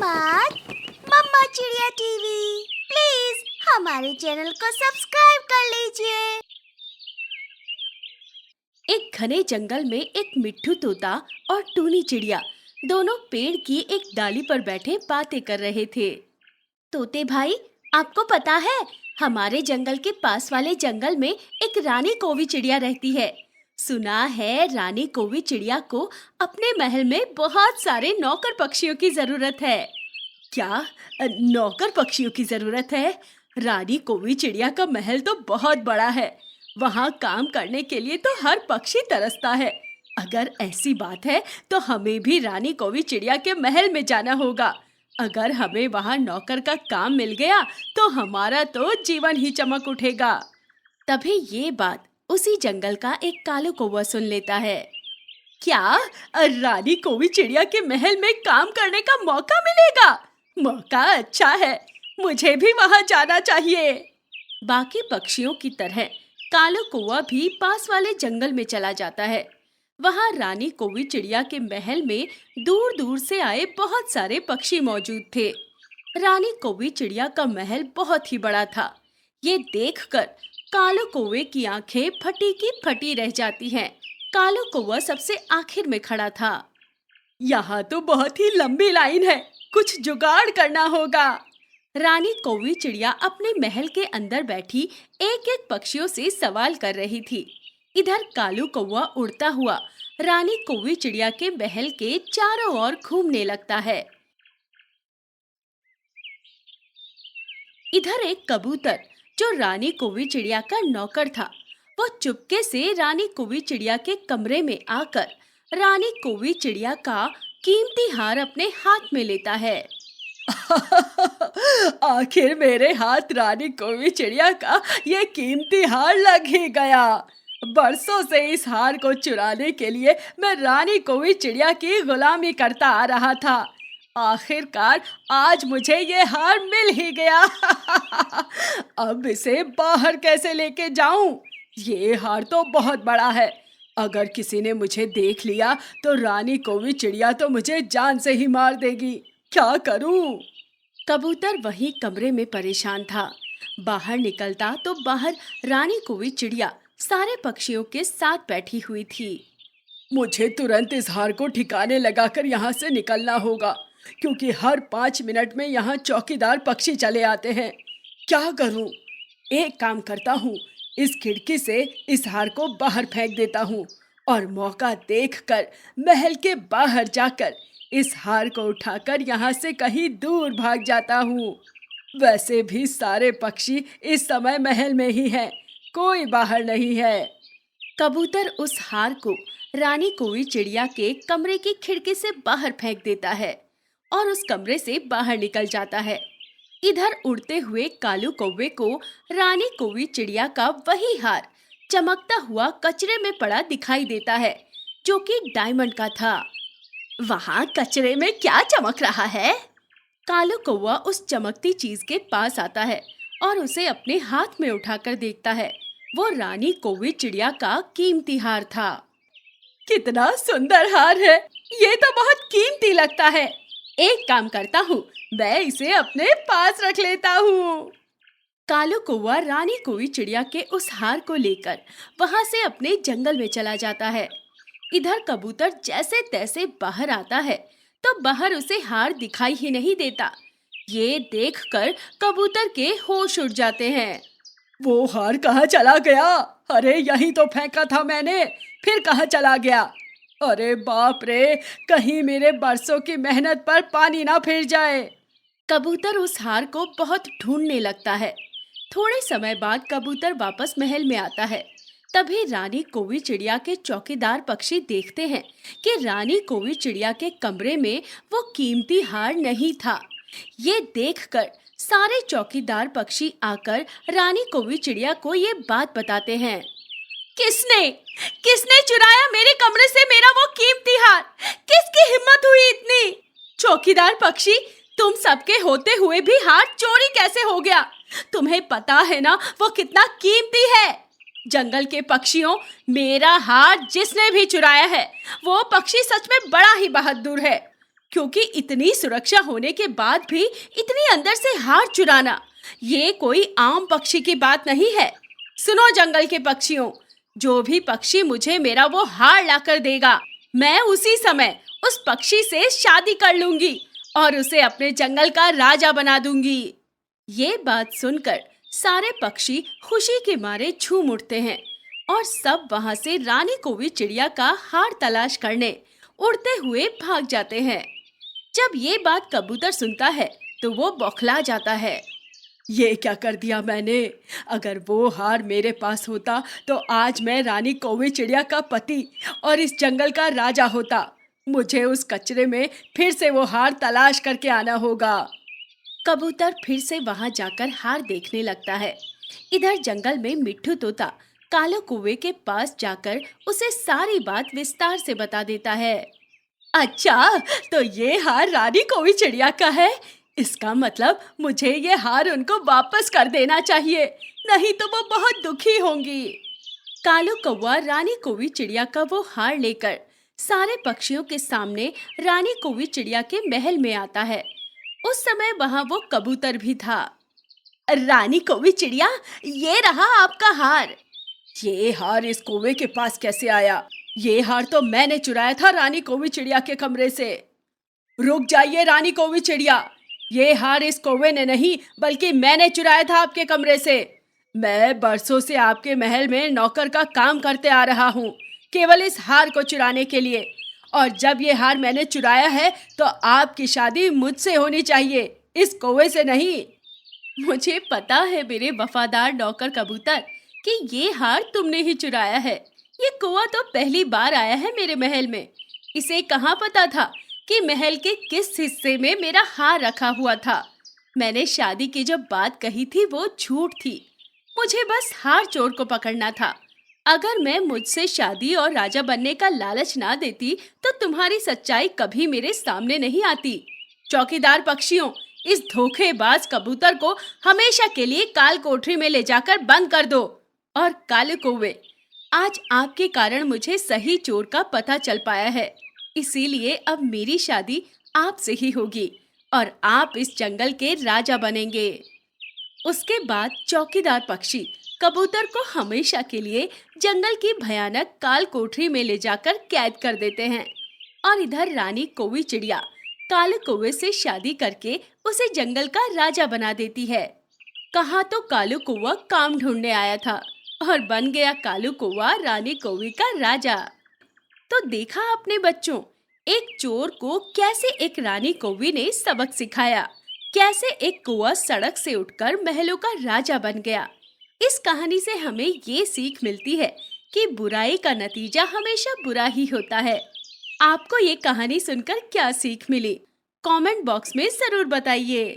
धमाल मम्मा चिड़िया TV. Please हमारे channel को सब्सक्राइब कर लीजिए। एक घने जंगल में एक मिट्ठू तोता और टूनी चिड़िया दोनों पेड़ की एक डाली पर बैठे बातें कर रहे थे। तोते भाई, आपको पता है, हमारे जंगल के पास वाले जंगल में एक रानी कौवी चिड़िया रहती है। सुना है रानी कौवी चिड़िया को अपने महल में बहुत सारे नौकर पक्षियों की जरूरत है। क्या नौकर पक्षियों की जरूरत है? रानी कौवी चिड़िया का महल तो बहुत बड़ा है। वहाँ काम करने के लिए तो हर पक्षी तरसता है। अगर ऐसी बात है तो हमें भी रानी कौवी चिड़िया के महल में जाना होगा। अगर हमें वहाँ नौकर का काम मिल गया तो हमारा तो जीवन ही चमक उठेगा। तभी ये बात उसी जंगल का एक कालू कौवा सुन लेता है। क्या रानी कौवी चिड़िया के महल में काम करने का मौका मिलेगा? मौका अच्छा है, मुझे भी वहां जाना चाहिए। बाकी पक्षियों की तरह कालू कौवा भी पास वाले जंगल में चला जाता है। वहां रानी कौवी चिड़िया के महल में दूर दूर से आए बहुत सारे पक्षी मौजूद थे। रानी कौवी चिड़िया का महल बहुत ही बड़ा था। ये देखकर कालू कौवे की आंखें फटी की फटी रह जाती हैं। कालू कौवा सबसे आखिर में खड़ा था। यहाँ तो बहुत ही लंबी लाइन है, कुछ जुगाड़ करना होगा। रानी कौवी चिड़िया अपने महल के अंदर बैठी एक एक पक्षियों से सवाल कर रही थी। इधर कालू कौवा उड़ता हुआ रानी कौवी चिड़िया के महल के चारों ओर घूमने लगता है। इधर एक कबूतर जो रानी कौवी चिड़िया का नौकर था, वो चुपके से रानी कौवी चिड़िया के कमरे में आकर रानी कौवी चिड़िया का कीमती हार अपने हाथ में लेता है। आखिर मेरे हाथ रानी कौवी चिड़िया का ये कीमती हार लग ही गया। बरसों से इस हार को चुराने के लिए मैं रानी कौवी चिड़िया की गुलामी करता आ रहा था। आखिरकार आज मुझे ये हार मिल ही गया। अब इसे बाहर कैसे लेके जाऊं? ये हार तो बहुत बड़ा है। अगर किसी ने मुझे देख लिया तो रानी कौवी चिड़िया तो मुझे जान से ही मार देगी। क्या करूं? कबूतर वही कमरे में परेशान था। बाहर निकलता तो बाहर रानी कौवी चिड़िया सारे पक्षियों के साथ बैठी हुई थी। मुझे तुरंत इस हार को ठिकाने लगाकर यहाँ से निकलना होगा, क्योंकि हर 5 मिनट में यहाँ चौकीदार पक्षी चले आते हैं। क्या करूं? एक काम करता हूँ, इस खिड़की से इस हार को बाहर फेंक देता हूँ और मौका देखकर महल के बाहर जाकर इस हार को उठाकर यहाँ से कहीं दूर भाग जाता हूँ। वैसे भी सारे पक्षी इस समय महल में ही हैं, कोई बाहर नहीं है। कबूतर उस हार को रानी कौवी चिड़िया के कमरे की खिड़की से बाहर फेंक देता है और उस कमरे से बाहर निकल जाता है। इधर उड़ते हुए कालू कौवे को रानी कौवी चिड़िया का वही हार चमकता हुआ कचरे में पड़ा दिखाई देता है, जो कि डायमंड का था। वहाँ कचरे में क्या चमक रहा है? कालू कौवा उस चमकती चीज के पास आता है और उसे अपने हाथ में उठाकर देखता है। वो रानी कौवी चिड़िया का कीमती हार था। कितना सुंदर हार है, ये तो बहुत कीमती लगता है। एक काम करता हूँ, मैं इसे अपने पास रख लेता हूँ। कालू कौवा रानी कौवी चिड़िया के उस हार को लेकर वहां से अपने जंगल में चला जाता है। इधर कबूतर जैसे तैसे बाहर आता है तो बाहर उसे हार दिखाई ही नहीं देता। ये देखकर कबूतर के होश उड़ जाते हैं। वो हार कहाँ चला गया? अरे यहीं तो फेंका था मैंने, फिर कहाँ चला गया? अरे बाप रे, कहीं मेरे बरसों की मेहनत पर पानी ना फिर जाए। कबूतर उस हार को बहुत ढूंढने लगता है। थोड़े समय बाद कबूतर वापस महल में आता है। तभी रानी कौवी चिड़िया के चौकीदार पक्षी देखते हैं कि रानी कौवी चिड़िया के कमरे में वो कीमती हार नहीं था। ये देखकर सारे चौकीदार पक्षी आकर रानी कौवी चिड़िया को ये बात बताते हैं। किसने चुराया मेरे कमरे से मेरा वो कीमती हार? किसकी हिम्मत हुई इतनी? चौकीदार पक्षी, तुम सबके होते हुए भी हार चोरी कैसे हो गया? तुम्हें पता है ना वो कितना कीमती है? जंगल के पक्षियों, मेरा हार जिसने भी चुराया है वो पक्षी सच में बड़ा ही बहादुर है। क्योंकि इतनी सुरक्षा होने के बाद भी इतनी अंदर से हार चुराना, ये कोई आम पक्षी की बात नहीं है। सुनो जंगल के पक्षियों, जो भी पक्षी मुझे मेरा वो हार लाकर देगा, मैं उसी समय उस पक्षी से शादी कर लूंगी और उसे अपने जंगल का राजा बना दूंगी। ये बात सुनकर सारे पक्षी खुशी के मारे झूम उठते हैं और सब वहां से रानी कौवी चिड़िया का हार तलाश करने उड़ते हुए भाग जाते हैं। जब ये बात कबूतर सुनता है तो वो बौखला जाता है। ये क्या कर दिया मैंने? अगर वो हार मेरे पास होता तो आज मैं रानी कौवी चिड़िया का पति और इस जंगल का राजा होता। मुझे उस कचरे में फिर से वो हार तलाश करके आना होगा। कबूतर फिर से वहां जाकर हार देखने लगता है। इधर जंगल में मिट्ठू तोता कालो कौवे के पास जाकर उसे सारी बात विस्तार से बता देता है। अच्छा, तो ये हार रानी कौवी चिड़िया का है। इसका मतलब मुझे ये हार उनको वापस कर देना चाहिए, नहीं तो वो बहुत दुखी होंगी। कालू कौवा रानी कौवी चिड़िया का वो हार लेकर सारे पक्षियों के सामने रानी कौवी चिड़िया के महल में आता है। उस समय वहां वो कबूतर भी था। रानी कौवी चिड़िया, ये रहा आपका हार। ये हार इस कौवे के पास कैसे आया? ये हार तो मैंने चुराया था रानी कौवी चिड़िया के कमरे से। रुक जाइए रानी कौवी चिड़िया, ये हार इस कौवे ने नहीं बल्कि मैंने चुराया था आपके कमरे से। मैं बरसों से आपके महल में नौकर का काम करते आ रहा हूँ, केवल इस हार को चुराने के लिए। और जब ये हार मैंने चुराया है तो आपकी शादी मुझसे होनी चाहिए, इस कौवे से नहीं। मुझे पता है मेरे वफादार नौकर कबूतर कि ये हार तुमने ही चुराया है। ये कौवा तो पहली बार आया है मेरे महल में। इसे कहाँ पता था कि महल के किस हिस्से में मेरा हार रखा हुआ था। मैंने शादी की जो बात कही थी वो झूठ थी। मुझे बस हार चोर को पकड़ना था। अगर मैं मुझसे शादी और राजा बनने का लालच ना देती तो तुम्हारी सच्चाई कभी मेरे सामने नहीं आती। चौकीदार पक्षियों, इस धोखेबाज कबूतर को हमेशा के लिए काल कोठरी में ले जाकर बंद कर दो। और काले कौवे, आज आपके कारण मुझे सही चोर का पता चल पाया है, इसीलिए अब मेरी शादी आपसे ही होगी और आप इस जंगल के राजा बनेंगे। उसके बाद चौकीदार पक्षी कबूतर को हमेशा के लिए जंगल की भयानक काल कोठरी में ले जाकर कैद कर देते हैं। और इधर रानी कौवी चिड़िया काले कौवे से शादी करके उसे जंगल का राजा बना देती है। कहाँ तो कालू कौवा काम ढूंढने आया था और बन गया कालू कौवा रानी कौवी का राजा। तो देखा अपने बच्चों, एक चोर को कैसे एक रानी कौवी ने सबक सिखाया, कैसे एक कौवा सड़क से उठकर महलों का राजा बन गया। इस कहानी से हमें ये सीख मिलती है कि बुराई का नतीजा हमेशा बुरा ही होता है। आपको ये कहानी सुनकर क्या सीख मिली? कमेंट बॉक्स में जरूर बताइए।